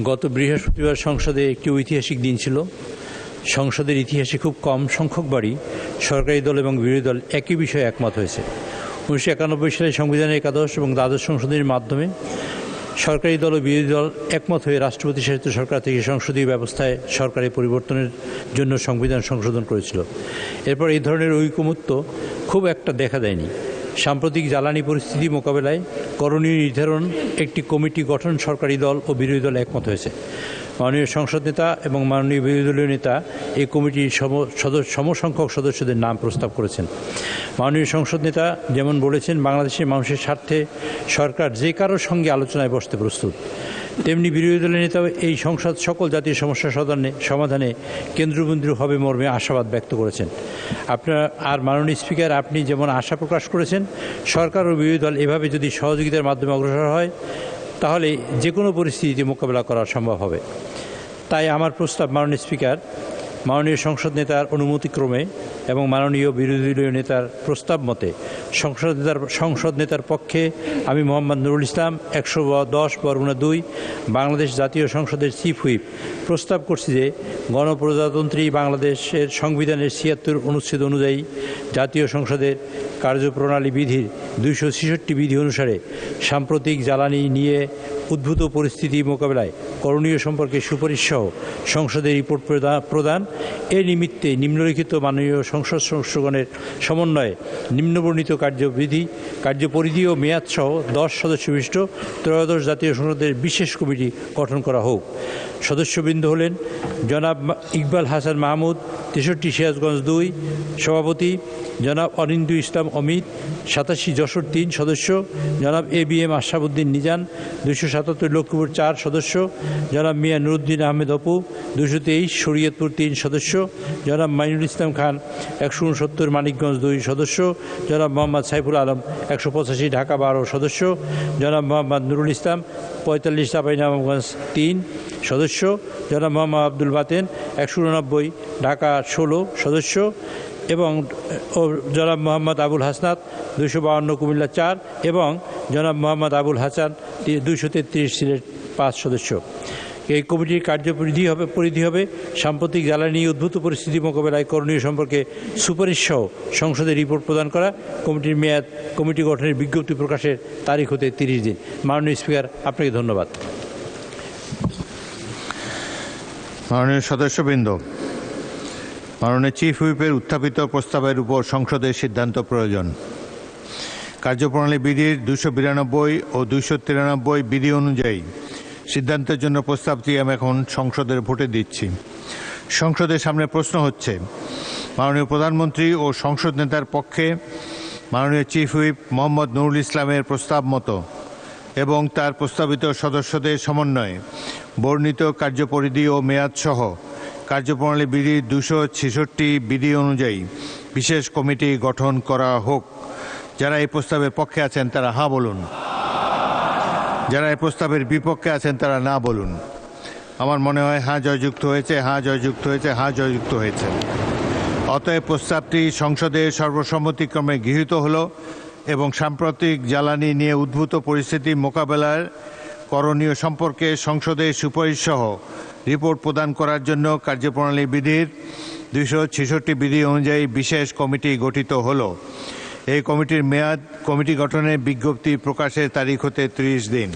গত বৃহস্পতিবার সংসদে একটি ঐতিহাসিক দিন ছিল। সংসদের ইতিহাসে খুব কম সংখ্যকবারই সরকারি দল এবং বিরোধী দল একই বিষয়ে একমত হয়েছে। 1991 সালে সংবিধানের একাদশ এবং দ্বাদশ সংশোধনীর মাধ্যমে সরকারি দল ও বিরোধী দল একমত হয়ে রাষ্ট্রপতি শাসিত সরকার থেকে সংসদীয় ব্যবস্থায় সরকারি পরিবর্তনের জন্য সংবিধান সংশোধন করেছিল। এরপর এই ধরনের ঐকমত্য খুব একটা দেখা দেয়নি। সাম্প্রতিক জ্বালানি পরিস্থিতি মোকাবেলায় করণীয় নির্ধারণ একটি কমিটি গঠন সরকারি দল ও বিরোধী দল একমত হয়েছে। মাননীয় সংসদ নেতা এবং মাননীয় বিরোধী দলীয় নেতা এই কমিটির সমসংখ্যক সদস্যদের নাম প্রস্তাব করেছেন। মাননীয় সংসদ নেতা যেমন বলেছেন, বাংলাদেশের মানুষের স্বার্থে সরকার যে কারোর সঙ্গে আলোচনায় বসতে প্রস্তুত, তেমনি বিরোধী দলের নেতাও এই সংসদ সকল জাতীয় সমস্যা সমাধানে কেন্দ্রবিন্দু হবে মর্মে আশাবাদ ব্যক্ত করেছেন। আর মাননীয় স্পিকার, আপনি যেমন আশা প্রকাশ করেছেন, সরকার ও বিরোধী দল এভাবে যদি সহযোগিতার মাধ্যমে অগ্রসর হয় তাহলে যে কোনো পরিস্থিতিতে মোকাবেলা করা সম্ভব হবে। তাই আমার প্রস্তাব, মাননীয় স্পিকার, মাননীয় সংসদ নেতার অনুমতিক্রমে এবং মাননীয় বিরোধী দলীয় নেতার প্রস্তাব মতে সংসদ নেতার পক্ষে আমি মোহাম্মদ নুরুল ইসলাম 110/2 বাংলাদেশ জাতীয় সংসদের চিফ হুইপ প্রস্তাব করছি যে গণপ্রজাতন্ত্রী বাংলাদেশের সংবিধানের 76 অনুচ্ছেদ অনুযায়ী জাতীয় সংসদের কার্যপ্রণালী বিধির 266 বিধি অনুসারে সাম্প্রতিক জ্বালানি নিয়ে উদ্ভূত পরিস্থিতি মোকাবেলায় করণীয় সম্পর্কে সুপারিশ সহ সংসদে রিপোর্ট প্রদান এ নিমিত্তে নিম্নলিখিত মাননীয় সংসদ সদস্যগণের সমন্বয়ে নিম্নবর্ণিত কার্যপরিধি ও মেয়াদ সহ 10 সদস্য বিশিষ্ট ত্রয়োদশ জাতীয় সংসদের বিশেষ কমিটি গঠন করা হোক। সদস্যবৃন্দ হলেন জনাব ইকবাল হাসান মাহমুদ, 63 সিরাজগঞ্জ 2 সভাপতি, জনাব অনিন্দু ইসলাম অমিত, 87 যশোর 3 সদস্য, জনাব ABM আশরাফুদ্দিন নিজান, 277 লক্ষ্মীপুর 4 সদস্য, জনাব মিয়া নুরুদ্দিন আহমেদ অপু, 223 শরীয়তপুর 3 সদস্য, জনাব মাইনুল ইসলাম খান, 169 মানিকগঞ্জ 2 সদস্য, জনাব মোহাম্মদ সাইফুল আলম, 185 ঢাকা 12 সদস্য, জনাব মোহাম্মদ নুরুল ইসলাম, 45 চাঁপাইনবাবগঞ্জ 3 সদস্য, জনাব মোহাম্মদ আব্দুল বাতেন, 189 ঢাকা 16 সদস্য এবং জনাব মোহাম্মদ আবুল হাসনাত, 252 কুমিল্লা 4 এবং জনাব মোহাম্মদ আবুল হাসান, 233 সিলেট 5 সদস্য। এই কমিটির পরিধি হবে সাম্প্রতিক জ্বালানি উদ্ভূত পরিস্থিতি মোকাবেলায় করণীয় সম্পর্কে সুপারিশ সহ সংসদে রিপোর্ট প্রদান করা। কমিটির মেয়াদ, কমিটি গঠনের বিজ্ঞপ্তি প্রকাশের তারিখ হতে 30 দিন। মাননীয় স্পিকার, আপনাকে ধন্যবাদ। মাননীয় সদস্যবৃন্দ, মাননীয় চিফ হুইপের উত্থাপিত প্রস্তাবের উপর সংসদের সিদ্ধান্ত প্রয়োজন। কার্যপ্রণালী বিধির 292 ও 293 বিধি অনুযায়ী সিদ্ধান্তের জন্য প্রস্তাবটি আমি এখন সংসদের ভোটে দিচ্ছি। সংসদের সামনে প্রশ্ন হচ্ছে, মাননীয় প্রধানমন্ত্রী ও সংসদ নেতার পক্ষে মাননীয় চিফ হুইপ মোহাম্মদ নুরুল ইসলামের প্রস্তাব মতো এবং তার প্রস্তাবিত সদস্যদের সমন্বয়ে বর্ণিত কার্যপরিধি ও মেয়াদসহ কার্যপ্রণালী বিধির 266 বিধি অনুযায়ী বিশেষ কমিটি গঠন করা হোক। যারা এই প্রস্তাবের পক্ষে আছেন তারা হ্যাঁ বলুন, যারা এই প্রস্তাবের বিপক্ষে আছেন তারা না বলুন। আমার মনে হয় হ্যাঁ জয়যুক্ত হয়েছে, হ্যাঁ জয়যুক্ত হয়েছে, হ্যাঁ জয়যুক্ত হয়েছে। অতএব প্রস্তাবটি সংসদের সর্বসম্মতিক্রমে গৃহীত হলো এবং সাম্প্রতিক জ্বালানি নিয়ে উদ্ভূত পরিস্থিতি মোকাবেলার করণীয় সম্পর্কে সংসদের সুপারিশ সহ রিপোর্ট প্রদান করার জন্য কার্যপ্রণালী বিধির 266 বিধি অনুযায়ী বিশেষ কমিটি গঠিত হলো। এই কমিটির মেয়াদ, কমিটি গঠনের বিজ্ঞপ্তি প্রকাশের তারিখ হতে 30 দিন।